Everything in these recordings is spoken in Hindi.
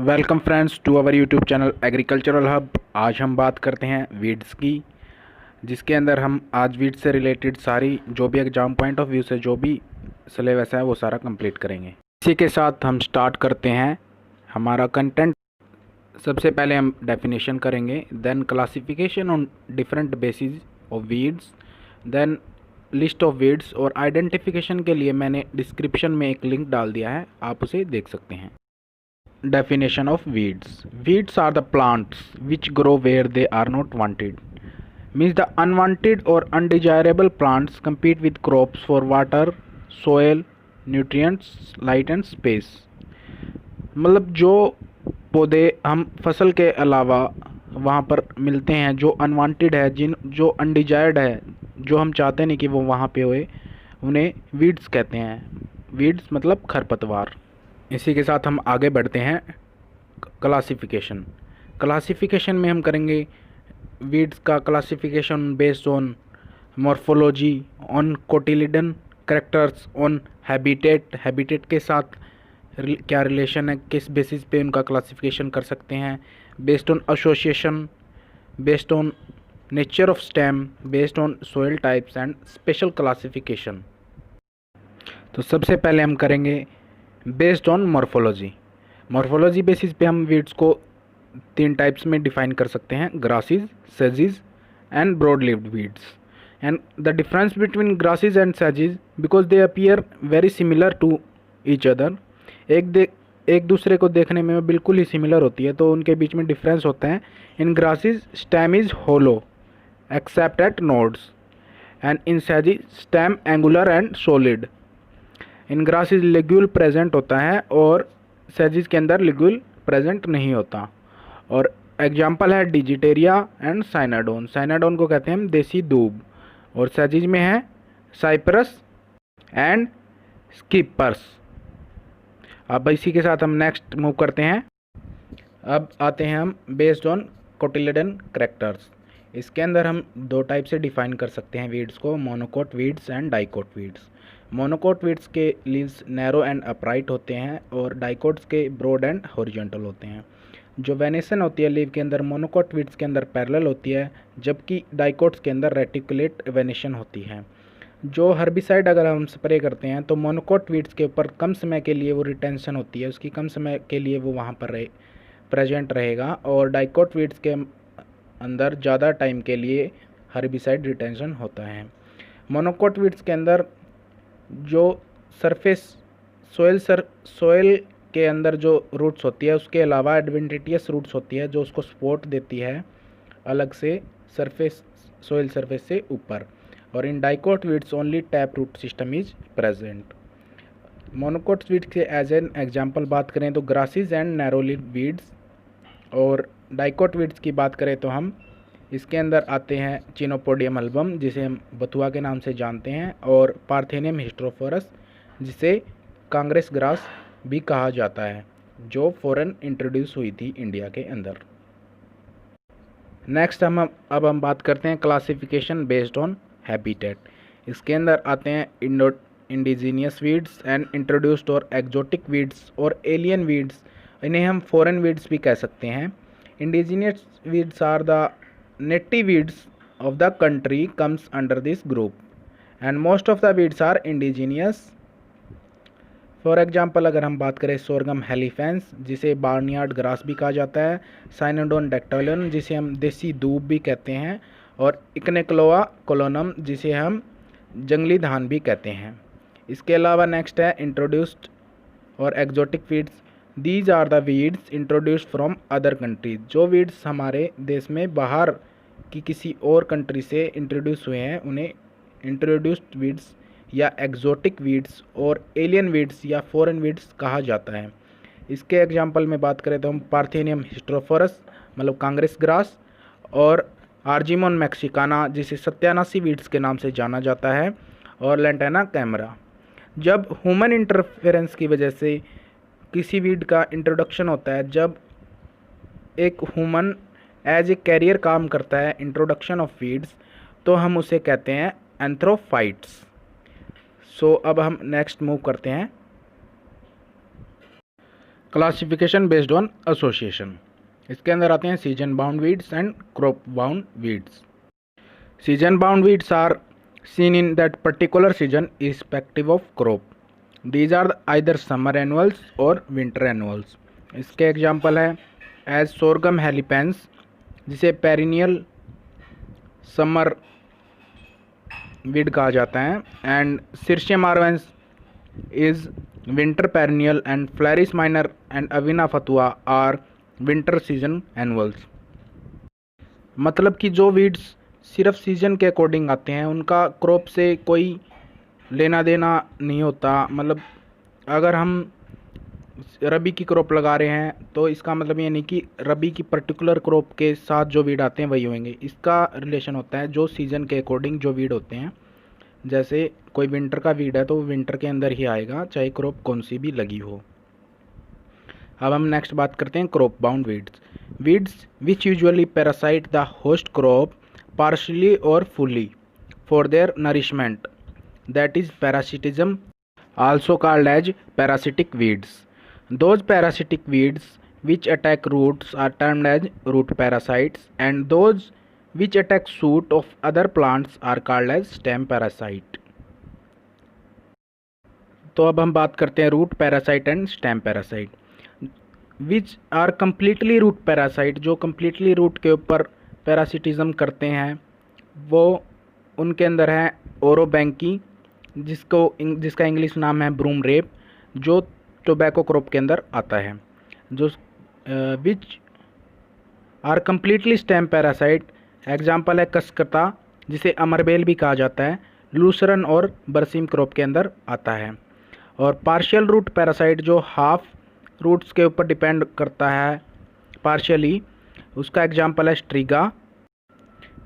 Welcome friends to our YouTube channel agricultural hub. आज हम बात करते हैं वीड्स की, जिसके अंदर हम आज वीड्स से रिलेटेड सारी जो भी एग्जाम पॉइंट ऑफ व्यू से जो भी सिलेबस है वो सारा कंप्लीट करेंगे। इसी के साथ हम स्टार्ट करते हैं हमारा कंटेंट। सबसे पहले हम डेफिनेशन करेंगे, then classification on different basis of weeds, then list of weeds, और आइडेंटिफिकेशन के लिए मैंने डिस्क्रिप्शन में एक लिंक डाल दिया है, आप उसे देख सकते हैं। Definition of weeds. Weeds are the plants which grow where they are not wanted. Means the unwanted or undesirable plants compete with crops for water, soil, nutrients, light and space. मतलब जो पौधे हम फसल के अलावा वहाँ पर मिलते हैं, जो अनवांटेड है, जो अनडिजायर्ड है, जो हम चाहते नहीं कि वो वहाँ पे होए, उन्हें वीड्स कहते हैं। वीड्स मतलब खरपतवार। इसी के साथ हम आगे बढ़ते हैं। क्लासिफिकेशन में हम करेंगे वीड्स का classification based on morphology, on cotyledon characters, on habitat के साथ क्या रिलेशन है, किस बेसिस पे उनका क्लासिफिकेशन कर सकते हैं, based on association, based on nature of stem, based on soil types and special classification. तो सबसे पहले हम करेंगे बेस्ड ऑन मॉर्फोलॉजी बेसिस पे हम वीड्स को 3 टाइप्स में डिफाइन कर सकते हैं, ग्रासेस, सेजेस and broad leaved weeds. And the difference between grasses and सेजेस, because they appear very similar to each other, एक दूसरे को देखने में बिल्कुल ही सिमिलर होती है, तो उनके बीच में डिफरेंस होता है। In grasses stem is hollow except at nodes, and in सेजेस stem angular and solid. In grasses ligule present होता है और सेजिस के अंदर लिग्यूल प्रेजेंट नहीं होता। और एग्जाम्पल है डिजिटेरिया एंड साइनाडोन। साइनाडोन को कहते हैं हम देसी दूब, और सेजिस में है साइप्रस एंड स्किपर्स। अब इसी के साथ हम नेक्स्ट मूव करते हैं। अब आते हैं हम बेस्ड ऑन कोटिलिडन कैरेक्टर्स। इसके अंदर हम 2 टाइप से डिफाइन कर सकते हैं वीड्स को, monocot weeds and dicot weeds. Monocot weeds के लीव्स नैरो एंड अपराइट होते हैं, और डाइकोट्स के ब्रॉड एंड हॉरिजॉन्टल होते हैं। जो वेनेशन होती है लीव के अंदर, मोनोकोट वीड्स के अंदर पैरेलल होती है, जबकि डाइकोट्स के अंदर रेटिकुलेट वेनेशन होती है। जो हर्बिसाइड अगर हम स्प्रे करते हैं तो मोनोकोट वीड्स के ऊपर कम समय के लिए वो रिटेंशन होती है, उसकी कम समय के लिए वो वहाँ पर प्रेजेंट रहेगा, और डाइकोट वीड्स के अंदर ज़्यादा टाइम के लिए हर्बिसाइड रिटेंशन होता है। मोनोकोट वीड्स के अंदर जो सरफेस सोइल के अंदर जो रूट्स होती है, उसके अलावा एडवेंटिटियस रूट्स होती है जो उसको सपोर्ट देती है अलग से सोइल सरफेस से ऊपर। और in dicot weeds only tap root system is present. Monocot weeds के एज एन एग्जांपल बात करें तो grasses and narrow leaf weeds, और डाइकोट वीड्स की बात करें तो हम इसके अंदर आते हैं चिनोपोडियम अल्बम, जिसे हम बथुआ के नाम से जानते हैं, और पार्थेनियम हिस्टोफोरस, जिसे कांग्रेस ग्रास भी कहा जाता है, जो फॉरेन इंट्रोड्यूस हुई थी इंडिया के अंदर। नेक्स्ट अब हम बात करते हैं क्लासिफिकेशन बेस्ड ऑन हैबिटेट। इसके अंदर आते हैं इंडिजीनियस वीड्स एंड इंट्रोड्यूस्ड और एक्जोटिक वीड्स और एलियन वीड्स। इन्हें हम फॉरेन वीड्स भी कह सकते हैं। Indigenous weeds are the native weeds of the country comes under this group, and most of the weeds are indigenous. For example, अगर हम बात करें सोरगम हेलीफेंस, जिसे बार्नयार्ड ग्रास भी कहा जाता है, साइनोडोन डेक्टालियन, जिसे हम देसी दूब भी कहते हैं, और इकनेक्लोआ कोलोनम, जिसे हम जंगली धान भी कहते हैं। इसके अलावा नेक्स्ट है इंट्रोड्यूस्ड और exotic weeds. These are the weeds introduced from other countries. जो वीड्स हमारे देश में बाहर की किसी और कंट्री से इंट्रोड्यूस हुए हैं, उन्हें इंट्रोड्यूस्ड वीड्स या एक्जोटिक वीड्स और एलियन वीड्स या फॉरेन वीड्स कहा जाता है। इसके एग्जांपल में बात करें तो हम पार्थेनियम हिस्टोफोरस मतलब कांग्रेस ग्रास, और आर्जिमोन मैक्सिकाना, जिसे सत्यानाशी वीड्स के नाम से जाना जाता है, और लेंटेना कैमरा। जब ह्यूमन इंटरफेरेंस की वजह से किसी वीड का इंट्रोडक्शन होता है, जब एक ह्यूमन एज ए कैरियर काम करता है इंट्रोडक्शन ऑफ वीड्स, तो हम उसे कहते हैं एंथ्रोफाइट्स। सो अब हम नेक्स्ट मूव करते हैं। Classification based on association. इसके अंदर आते हैं season bound weeds and crop bound weeds. Season bound weeds are seen in that particular season irrespective of crop. These are either summer annuals or winter annuals. इसके एग्जाम्पल है एज सोरगम हेलीपेंस, जिसे पेरिनियल समर वीड कहा जाता है, and Cirsium arvense is winter perennial, and Phalaris minor and Avena fatua are winter season annuals. मतलब कि जो वीड्स सिर्फ सीजन के अकॉर्डिंग आते हैं उनका क्रॉप से कोई लेना देना नहीं होता। मतलब अगर हम रबी की क्रॉप लगा रहे हैं तो इसका मतलब ये नहीं कि रबी की पर्टिकुलर क्रॉप के साथ जो वीड आते हैं वही होंगे। इसका रिलेशन होता है जो सीज़न के अकॉर्डिंग जो वीड होते हैं। जैसे कोई विंटर का वीड है तो वो विंटर के अंदर ही आएगा, चाहे क्रॉप कौन सी भी लगी हो। अब हम नेक्स्ट बात करते हैं crop bound weeds. Weeds which usually parasite the host crop partially or fully for their nourishment, that is parasitism, also called as parasitic weeds. Those parasitic weeds which attack roots are termed as root parasites, and those which attack shoot of other plants are called as stem parasite. तो अब हम बात करते हैं root parasite and stem parasite, which are completely root parasite, जो कम्प्लीटली रूट के ऊपर पैरासिटिज़म करते हैं। वो उनके अंदर है ओरोबैंकी, जिसका इंग्लिश नाम है ब्रूम रेप, जो टोबैको क्रॉप के अंदर आता है। जो which are completely stem parasite, example है कसकता, जिसे अमरबेल भी कहा जाता है, लूसरन और बरसीम क्रॉप के अंदर आता है। और पार्शियल रूट पैरासाइट जो हाफ रूट्स के ऊपर डिपेंड करता है पार्शियली, उसका एग्जाम्पल है स्ट्रीगा,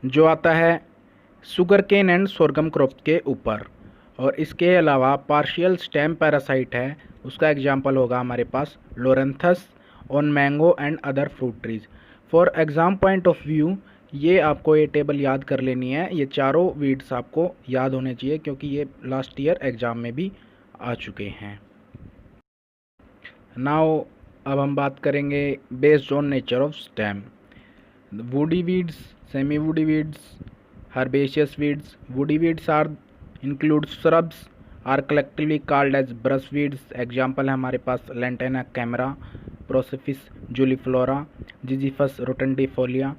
जो आता है sugarcane and sorghum crop के ऊपर। और इसके अलावा पार्शियल स्टेम पैरासाइट है, उसका एग्जाम्पल होगा हमारे पास Loranthus on mango and other fruit trees. For exam point of view ये आपको ये टेबल याद कर लेनी है। ये चारों वीड्स आपको याद होने चाहिए क्योंकि ये लास्ट ईयर एग्ज़ाम में भी आ चुके हैं। नाउ अब हम बात करेंगे based on nature of stem. Woody weeds, semi woody weeds, herbaceous weeds. Woody weeds are include shrubs are collectively called as brush weeds. Example है हमारे पास Lantana camara, Prosopis juliflora, Zizyphus rotundifolia.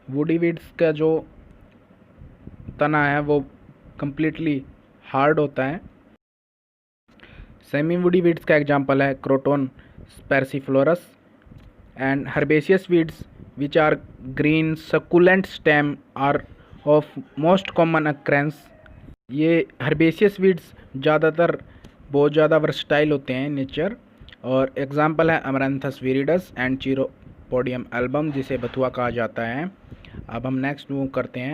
Woody weeds का जो तना है वो कम्प्लीटली हार्ड होता है। सेमी वुडी वीड्स का एग्जाम्पल है Croton sparsiflorus, and herbaceous weeds which are green succulent stem are of most common occurrence. ये herbaceous weeds ज़्यादातर बहुत ज़्यादा वर्सटाइल होते हैं नेचर। और एग्जांपल है अमरंथस विरिडस एंड चिरोपोडियम एल्बम, जिसे बथुआ कहा जाता है। अब हम नेक्स्ट मूव करते हैं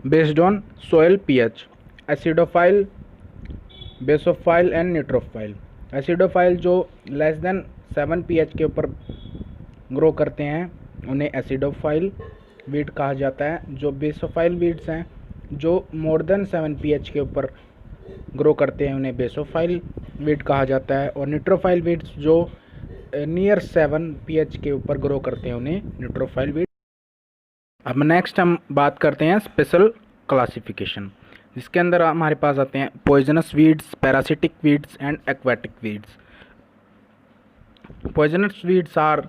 based on soil pH, acidophile, basophile and neutrophile. Acidophile जो लेस देन 7 pH के ऊपर ग्रो करते हैं उन्हें एसिडोफाइल वीड कहा जाता है। जो बेसोफाइल वीड्स हैं जो मोर देन 7 pH के ऊपर ग्रो करते हैं उन्हें बेसोफाइल वीड कहा जाता है। और न्यूट्रोफाइल वीड्स जो नियर 7 pH के ऊपर ग्रो करते हैं उन्हें न्यूट्रोफाइल वीड। अब नेक्स्ट हम बात करते हैं स्पेशल क्लासिफिकेशन, जिसके अंदर हमारे पास आते हैं poisonous weeds, parasitic weeds and aquatic weeds. Poisonous weeds are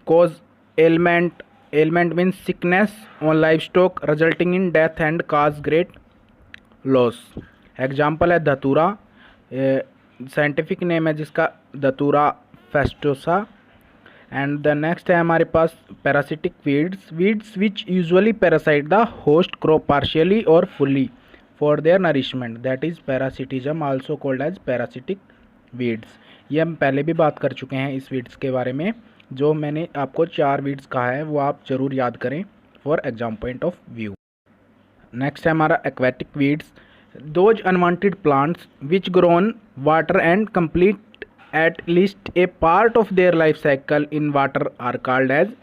cause ailment means sickness on livestock resulting in death and cause great loss. Example है धतूरा, साइंटिफिक नेम है जिसका धतूरा फेस्टोसा। एंड द नेक्स्ट है हमारे पास parasitic weeds which usually parasite the host crop partially और fully for their nourishment, that is parasitism also called as parasitic weeds. ये हम पहले भी बात कर चुके हैं इस वीड्स के बारे में। जो मैंने आपको 4 वीड्स कहा है वो आप ज़रूर याद करें for exam point of view. Next है हमारा aquatic weeds, those unwanted plants which grow on water and complete at least a part of their life cycle in water are called as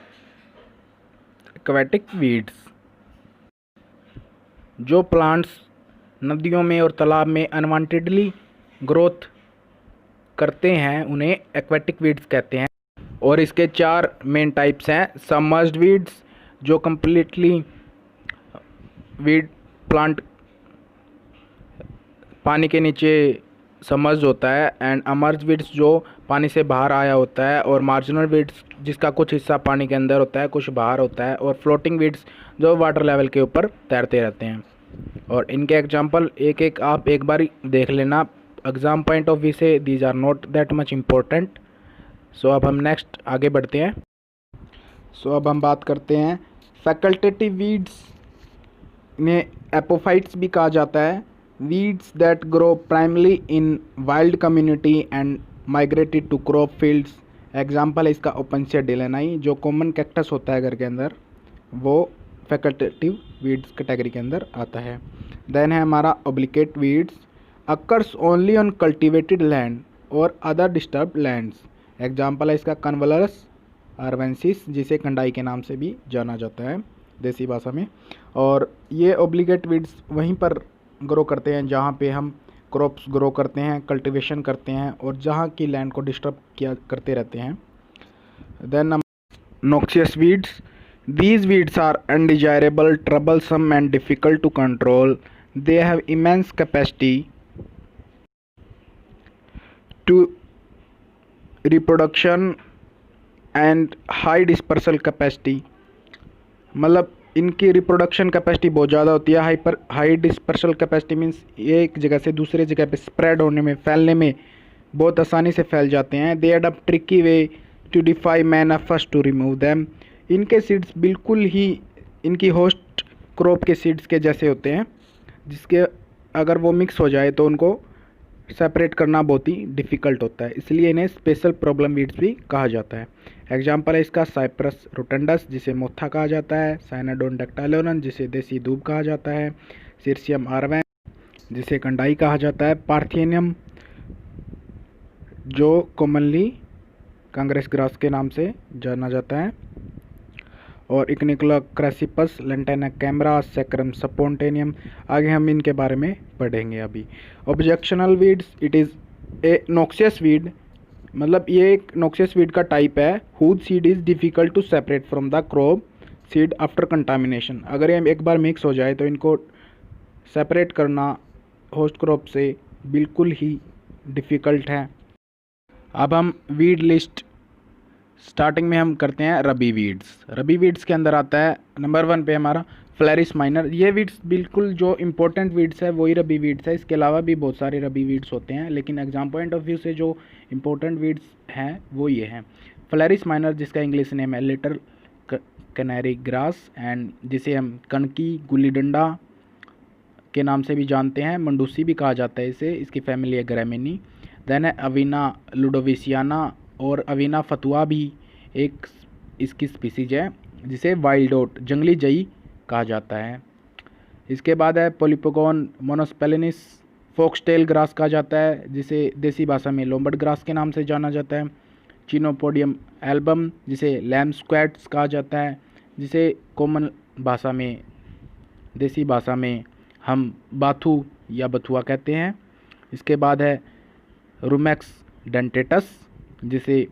aquatic weeds. जो प्लांट्स नदियों में और तालाब में अनवांटेडली ग्रोथ करते हैं उन्हें एक्वेटिक वीड्स कहते हैं। और इसके 4 मेन टाइप्स हैं। सबमर्ज्ड वीड्स जो कम्प्लीटली वीड प्लांट पानी के नीचे सबमर्ज्ड होता है, एंड अमर्ज्ड वीड्स जो पानी से बाहर आया होता है, और मार्जिनल वीड्स जिसका कुछ हिस्सा पानी के अंदर होता है कुछ बाहर होता है, और फ्लोटिंग वीड्स जो वाटर लेवल के ऊपर तैरते रहते हैं। और इनके एग्जांपल एक एक आप एक बार देख लेना एग्ज़ाम पॉइंट ऑफ व्यू से, these are not that much important. So अब हम नेक्स्ट आगे बढ़ते हैं। सो अब हम बात करते हैं फैकल्टेटिव वीड्स, इन्हें एपोफाइट्स भी कहा जाता है। Weeds that grow primarily in wild community and migrated to crop fields. Example है इसका ओपनसिया डिलेनाई, जो कॉमन कैक्टस होता है घर के अंदर, वो फैकल्टेटिव वीड्स कैटेगरी के अंदर आता है। देन है हमारा obligate weeds, occurs only on cultivated land और अदर डिस्टर्ब्ड लैंड्स। एग्जाम्पल है इसका कन्वलरस आर्वेंसिस, जिसे कंडाई के नाम से भी जाना जाता है देसी भाषा में। और ये ओब्लिगेट वीड्स वहीं पर ग्रो करते हैं जहाँ पे हम क्रॉप्स ग्रो करते हैं, कल्टीवेशन करते हैं, और जहाँ की लैंड को डिस्टर्ब किया करते रहते हैं। Then noxious weeds, these weeds are undesirable, troublesome and difficult to control. They have immense capacity to reproduction and high dispersal capacity। मतलब इनकी रिप्रोडक्शन कैपेसिटी बहुत ज़्यादा होती है। हाई डिस्पर्सल कैपेसिटी मीन्स एक जगह से दूसरे जगह पे स्प्रेड होने में, फैलने में बहुत आसानी से फैल जाते हैं। They adopt tricky way to defy man efforts to remove them. इनके सीड्स बिल्कुल ही इनकी होस्ट क्रॉप के सीड्स के जैसे होते हैं, जिसके अगर वो मिक्स हो जाए तो उनको सेपरेट करना बहुत ही डिफ़िकल्ट होता है, इसलिए इन्हें स्पेशल प्रॉब्लम वीड्स भी कहा जाता है। एग्जाम्पल है इसका साइप्रस रोटंडस, जिसे मोथा कहा जाता है, साइनाडोन डक्टाइलोरन, जिसे देसी दूब कहा जाता है, सिरसियम आर्वेन, जिसे कंडाई कहा जाता है, पार्थेनियम जो कॉमनली कांग्रेस ग्रास के नाम से जाना जाता है, और इक्निकुला crassipes, lantana camara, saccharum spontaneum. आगे हम इनके बारे में पढ़ेंगे अभी। Objectionable weeds, it is a noxious weed, मतलब ये एक नॉक्सियस वीड का टाइप है। Whose seed is difficult to separate from the crop seed after contamination. अगर ये एक बार मिक्स हो जाए तो इनको सेपरेट करना होस्ट क्रॉप से बिल्कुल ही डिफ़िकल्ट है। अब हम वीड लिस्ट स्टार्टिंग में हम करते हैं रबी वीड्स। रबी वीड्स के अंदर आता है नंबर 1 पे हमारा फ्लैरिस माइनर। ये वीड्स बिल्कुल जो इम्पोर्टेंट वीड्स है वही रबी वीड्स है। इसके अलावा भी बहुत सारे रबी वीड्स होते हैं, लेकिन एग्जाम पॉइंट ऑफ व्यू से जो इम्पोर्टेंट वीड्स हैं वो ये हैं। फ्लैरिस माइनर, जिसका इंग्लिश नेम है लिटिल कैनरी ग्रास, एंड जिसे हम कनकी गुल्ली डंडा के नाम से भी जानते हैं, मंडूसी भी कहा जाता है इसे, इसकी फैमिली है ग्रामिनी। देन है अवीना लुडोविसियाना, और अवीना फतुआ भी एक इसकी स्पीसीज है, जिसे वाइल्ड ओट जंगली जई कहा जाता है। इसके बाद है पोलिपोगोन मोनोस्पेलिनिस, फोक्सटेल ग्रास कहा जाता है, जिसे देसी भाषा में लोम्बर्ड ग्रास के नाम से जाना जाता है। चिनोपोडियम एल्बम, जिसे लैम स्क्वैट्स कहा जाता है, जिसे कॉमन भाषा में देसी भाषा में हम बाथू या बथुआ कहते हैं। इसके बाद है रूमेक्स डेंटेटस, जिसे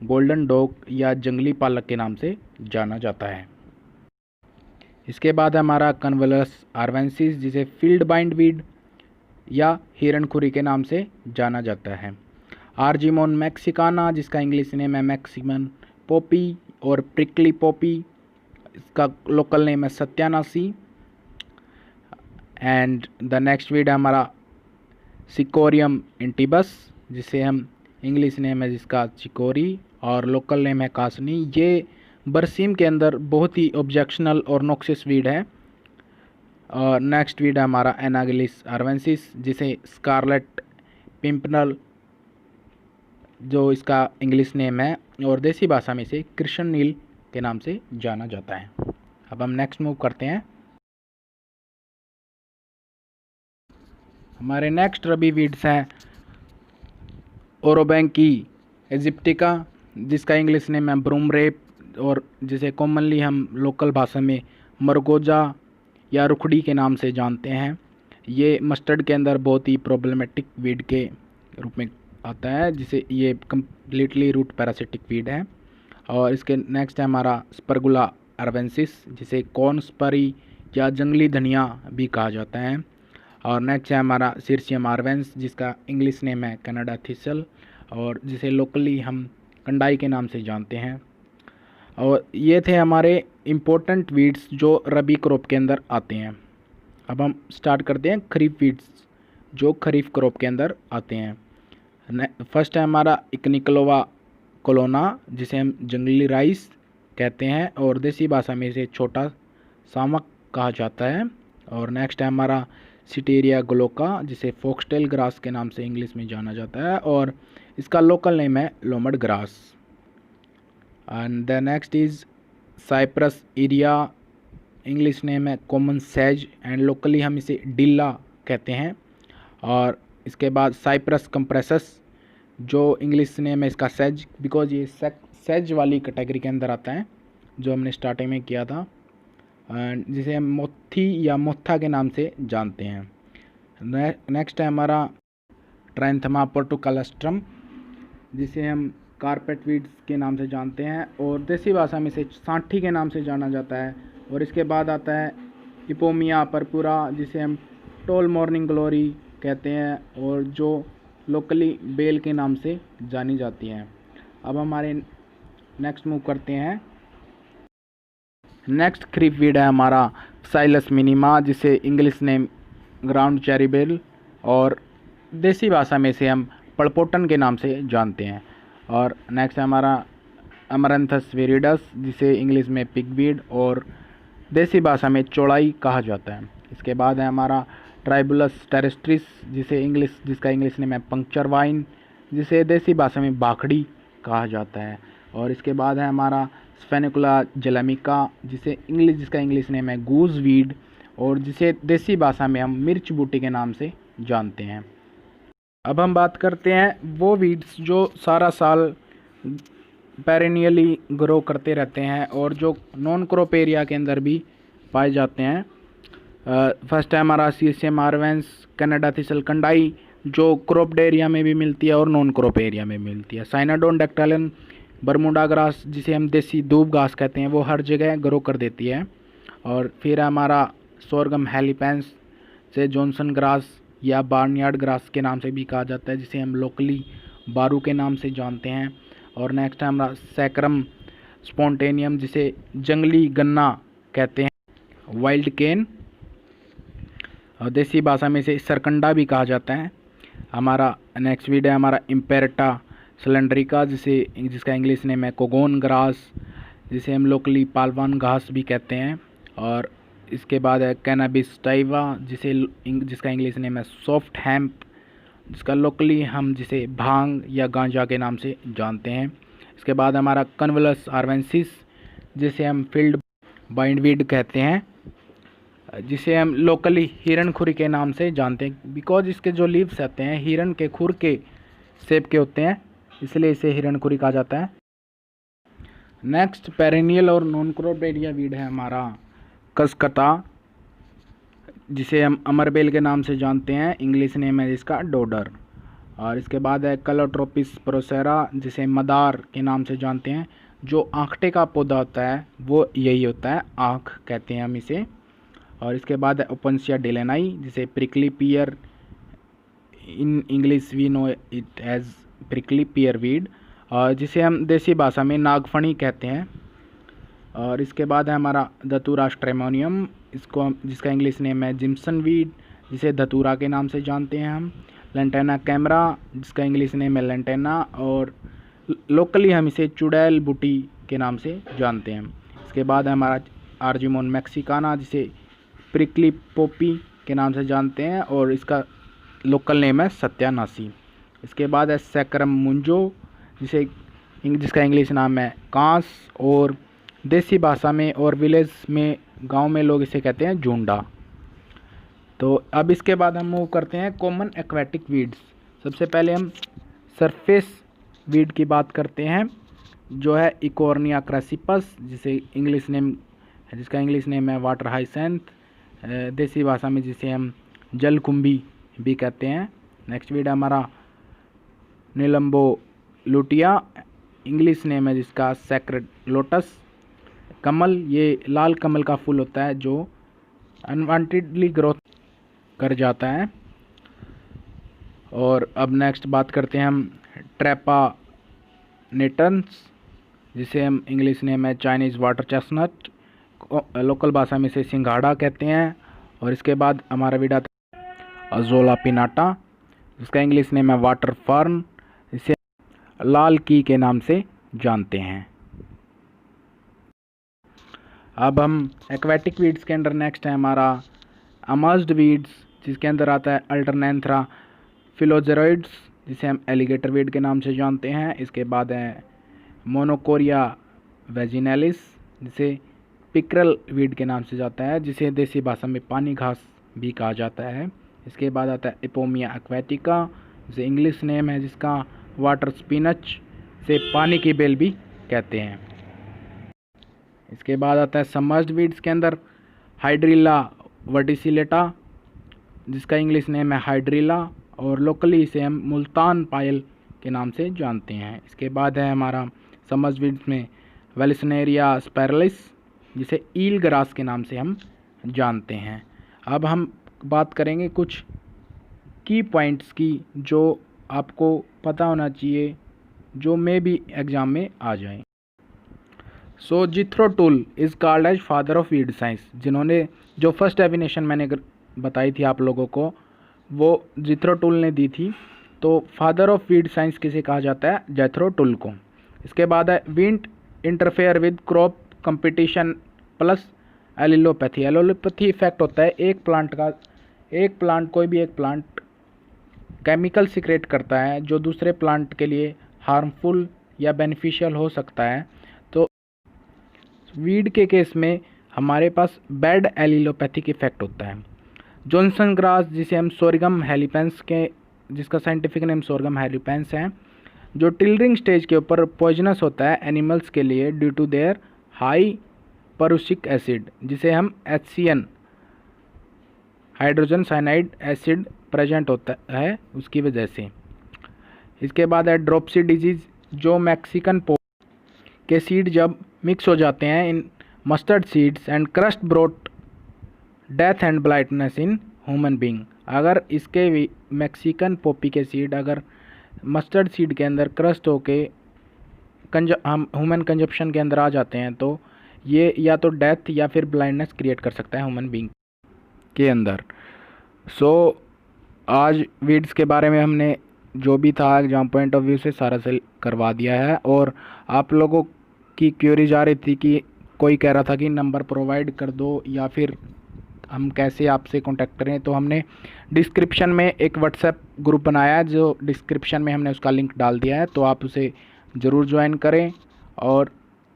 गोल्डन डॉग या जंगली पालक के नाम से जाना जाता है। इसके बाद हमारा कन्वलस आर्वेंसिस, जिसे फील्ड बाइंड वीड या हिरणखुरी के नाम से जाना जाता है। आर्जिमोन मैक्सिकाना, जिसका इंग्लिश नेम है मैक्सिमन पोपी, और प्रिकली पोपी, इसका लोकल नेम है सत्यानासी। एंड द नेक्स्ट वीड है हमारा सिकोरियम इंटिबस, जिसे हम इंग्लिश नेम है जिसका चिकोरी, और लोकल नेम है कासनी। ये बरसीम के अंदर बहुत ही ऑब्जेक्शनल और नॉक्सियस वीड है। और नेक्स्ट वीड है हमारा एनागिलिस आर्वेंसिस, जिसे स्कारलेट पिंपनल जो इसका इंग्लिश नेम है, और देसी भाषा में इसे कृष्ण नील के नाम से जाना जाता है। अब हम नेक्स्ट मूव करते हैं। हमारे नेक्स्ट रबी वीड्स हैं ओरोबैंकी इजिप्टिका, जिसका इंग्लिश नेम है ब्रूमरेप, और जिसे कॉमनली हम लोकल भाषा में मरगोजा या रुखड़ी के नाम से जानते हैं। ये मस्टर्ड के अंदर बहुत ही प्रॉब्लमेटिक वीड के रूप में आता है, जिसे ये कम्प्लीटली रूट पैरासिटिक वीड है। और इसके नेक्स्ट है हमारा स्पर्गुला अर्बेंसिस, जिसे कॉर्न स्परी या जंगली धनिया भी कहा जाता है। और नेक्स्ट है हमारा सीरसियम आर्वेंस, जिसका इंग्लिश नेम है कनाडा थिसल, और जिसे लोकली हम कंडाई के नाम से जानते हैं। और ये थे हमारे इम्पोर्टेंट वीड्स जो रबी क्रॉप के अंदर आते हैं। अब हम स्टार्ट करते हैं खरीफ वीड्स जो खरीफ क्रॉप के अंदर आते हैं। फर्स्ट है हमारा इकनिकलोवा कोलोना, जिसे हम जंगली राइस कहते हैं और देसी भाषा में इसे छोटा सामक कहा जाता है। और नेक्स्ट है हमारा सिटेरिया ग्लोका, जिसे फॉक्सटेल ग्रास के नाम से इंग्लिश में जाना जाता है और इसका लोकल नेम है लोमड grass. And the next is Cyperus iria, English name है कॉमन सेज एंड लोकली हम इसे डिल्ला कहते हैं। और इसके बाद साइप्रस कंप्रेसस, जो इंग्लिश नेम है इसका सेज, बिकॉज ये सेज वाली कैटेगरी के अंदर आता है जो हमने स्टार्टिंग में किया था, एंड जिसे हम मोथी या मोथा के नाम से जानते हैं। नेक्स्ट है हमारा ट्राइंथमा पोर्टुकलस्ट्रम, जिसे हम कारपेट वीड्स के नाम से जानते हैं और देसी भाषा में इसे सांठी के नाम से जाना जाता है। और इसके बाद आता है इपोमिया परपुरा, जिसे हम टॉल मॉर्निंग ग्लोरी कहते हैं और जो लोकली बेल के नाम से जानी जाती हैं। अब हमारे नेक्स्ट मूव करते हैं। नेक्स्ट खरीफ वीड है हमारा साइलस मिनिमा, जिसे इंग्लिश नेम ग्राउंड चेरी बेल और देसी भाषा में इसे हम पड़पोटन के नाम से जानते हैं। और नेक्स्ट है हमारा अमरंथस विरिडस, जिसे इंग्लिश में पिगवीड और देसी भाषा में चौड़ाई कहा जाता है। इसके बाद है हमारा ट्राइबुलस टेरेस्ट्रिस, जिसका इंग्लिश नेम है पंक्चर वाइन, जिसे देसी भाषा में बाखड़ी कहा जाता है। और इसके बाद है हमारा स्फेनिकुला जेलामिका, जिसका इंग्लिश नेम है गूज वीड और जिसे देसी भाषा में हम मिर्च बूटी के नाम से जानते हैं। अब हम बात करते हैं वो वीड्स जो सारा साल पेरेनियली ग्रो करते रहते हैं और जो नॉन क्रॉप एरिया के अंदर भी पाए जाते हैं। फर्स्ट है हमारा सीरसियम आर्वेंस कनाडा थिसल कंडाई, जो क्रॉप्ड एरिया में भी मिलती है और नॉन क्रॉप एरिया में मिलती है। साइनाडोन डेक्टालन बरमूडा ग्रास, जिसे हम देसी दूब घास कहते हैं, वो हर जगह ग्रो कर देती है। और फिर हमारा सोरगम हेलीपेंस, से जॉनसन ग्रास या बार्नयार्ड ग्रास के नाम से भी कहा जाता है, जिसे हम लोकली बारू के नाम से जानते हैं। और नेक्स्ट है हमारा सैक्रम स्पॉन्टेनियम, जिसे जंगली गन्ना कहते हैं, वाइल्ड केन और देसी भाषा में इसे सरकंडा भी कहा जाता है। हमारा नेक्स्ट वीड है हमारा इम्पेरेटा सिलेंड्रिका, जिसका इंग्लिश नेम है कोगोन ग्रास, जिसे हम लोकली पालवान घास भी कहते हैं। और इसके बाद है कैनाबिस टाइवा, जिसका इंग्लिश नेम है सॉफ्ट हैम्प, जिसका लोकली हम जिसे भांग या गांजा के नाम से जानते हैं। इसके बाद हमारा कन्वलस आर्वेंसिस, जिसे हम फील्ड बाइंडवीड कहते हैं, जिसे हम लोकली हिरण खुरी के नाम से जानते हैं, बिकॉज इसके जो लीव्स आते हैं हिरण के खुर के शेप के होते हैं, इसलिए इसे हिरण खुरी कहा जाता है। नेक्स्ट पेरेनियल और नॉन क्रॉप एरिया वीड है हमारा कसकता, जिसे हम अमरबेल के नाम से जानते हैं, इंग्लिश नेम है इसका डोडर। और इसके बाद है कलोट्रोपिस प्रोसेरा, जिसे मदार के नाम से जानते हैं। जो आंखटे का पौधा होता है वो यही होता है, आँख कहते हैं हम इसे। और इसके बाद है ओपनसिया डिलेनाई, जिसे prickly pear, in English we know it as prickly pear weed, और जिसे हम देसी भाषा में नागफणी कहते हैं। और इसके बाद है हमारा धतूरा स्ट्रेमोनियम, जिसका इंग्लिश नेम है जिम्सन वीड, जिसे धतूरा के नाम से जानते हैं हम। लेंटेना कैमरा, जिसका इंग्लिश नेम है लेंटेना और लोकली हम इसे चुड़ैल बूटी के नाम से जानते हैं। इसके बाद है हमारा आर्जिमोन मैक्सिकाना, जिसे प्रिकली पोपी के नाम से जानते हैं और इसका लोकल नेम है सत्यानासी। इसके बाद है सैक्रम मुंजो, जिसका इंग्लिश नाम है कांस और देसी भाषा में और विलेज में गांव में लोग इसे कहते हैं जूंडा। तो अब इसके बाद हम मूव करते हैं कॉमन एक्वेटिक वीड्स। सबसे पहले हम सरफेस वीड की बात करते हैं, जो है इकोर्निया क्रेसिपस, जिसका इंग्लिश नेम है वाटर हाइसेंथ, देसी भाषा में जिसे हम जलकुंभी भी कहते हैं। नेक्स्ट वीड हमारा निलम्बो लुटिया, इंग्लिश नेम है जिसका सैक्रेड लोटस। कमल, ये लाल कमल का फूल होता है जो अनवांटेडली ग्रोथ कर जाता है। और अब नेक्स्ट बात करते हैं हम ट्रैपानेटन्स, जिसे हम इंग्लिश नेम है चाइनीज़ वाटर चेस्टनट, लोकल भाषा में इसे सिंघाड़ा कहते हैं। और इसके बाद हमारा वीड आता है अजोला पिनाटा, जिसका इंग्लिश नेम है वाटर फर्न, इसे लाल की के नाम से जानते हैं। अब हम एक्वेटिक वीड्स के अंदर नेक्स्ट है हमारा अमर्ज्ड वीड्स, जिसके अंदर आता है अल्टरनेंथ्रा फिलोजेरोइड्स, जिसे हम एलिगेटर वीड के नाम से जानते हैं। इसके बाद है मोनोकोरिया वेजिनैलिस, जिसे पिक्रल वीड के नाम से जाता है, जिसे देसी भाषा में पानी घास भी कहा जाता है। इसके बाद आता है इपोमिया एक्वेटिका, जिसे इंग्लिश नेम है जिसका वाटर स्पिनच, से पानी की बेल भी कहते हैं। इसके बाद आता है सबमर्ज्ड वीड्स के अंदर हाइड्रिला वर्टिसिलेटा, जिसका इंग्लिश नेम है हाइड्रिला, और लोकली इसे हम मुल्तान पायल के नाम से जानते हैं। इसके बाद है हमारा सबमर्ज्ड वीड्स में वेलिसनेरिया स्पाइरलिस, जिसे ईल ग्रास के नाम से हम जानते हैं। अब हम बात करेंगे कुछ की पॉइंट्स की जो आपको पता होना चाहिए, जो मे भी एग्ज़ाम में आ जाए। So Jethro Tull is called as father of weed science, जिन्होंने जो फर्स्ट डेफिनेशन मैंने बताई थी आप लोगों को, वो जिथ्रो टूल ने दी थी। तो फादर ऑफ वीड साइंस किसे कहा जाता है? जिथ्रो टूल को। इसके बाद है wind interfere with crop competition plus allelopathy. Allelopathy effect होता है एक प्लांट कोई भी एक प्लांट केमिकल सिक्रेट करता है जो दूसरे प्लांट के लिए हार्मफुल या बेनिफिशियल हो सकता है। तो वीड के केस में हमारे पास बैड एलिलोपैथिक इफेक्ट होता है। जॉनसन ग्रास, जिसे हम सोरगम हेलिपेंस के, जिसका साइंटिफिक नेम सोरगम हेलिपेंस है, जो टिलरिंग स्टेज के ऊपर पॉइजनस होता है एनिमल्स के लिए due to their high prussic acid, जिसे हम HCN hydrogen cyanide acid present होता है उसकी वजह से। इसके बाद है ड्रोपसी डिजीज़, जो मैक्सिकन पोपी के सीड जब मिक्स हो जाते हैं in mustard seeds and crushed brought death and blindness in human being. अगर इसके मैक्सिकन पोपी के सीड अगर मस्टर्ड सीड के अंदर क्रस्ट होके हम ह्यूमन कंजप्शन के अंदर आ जाते हैं तो ये या तो डेथ या फिर ब्लाइंडनेस क्रिएट कर सकता है ह्यूमन बीइंग के अंदर। सो आज वीड्स के बारे में हमने जो भी था एग्जाम पॉइंट ऑफ व्यू से सारा से करवा दिया है। और आप लोगों की क्वेरीज आ रही थी कि कोई कह रहा था कि नंबर प्रोवाइड कर दो या फिर हम कैसे आपसे कांटेक्ट करें, तो हमने डिस्क्रिप्शन में एक व्हाट्सएप ग्रुप बनाया है, जो डिस्क्रिप्शन में हमने उसका लिंक डाल दिया है, तो आप उसे ज़रूर ज्वाइन करें। और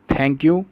थैंक यू।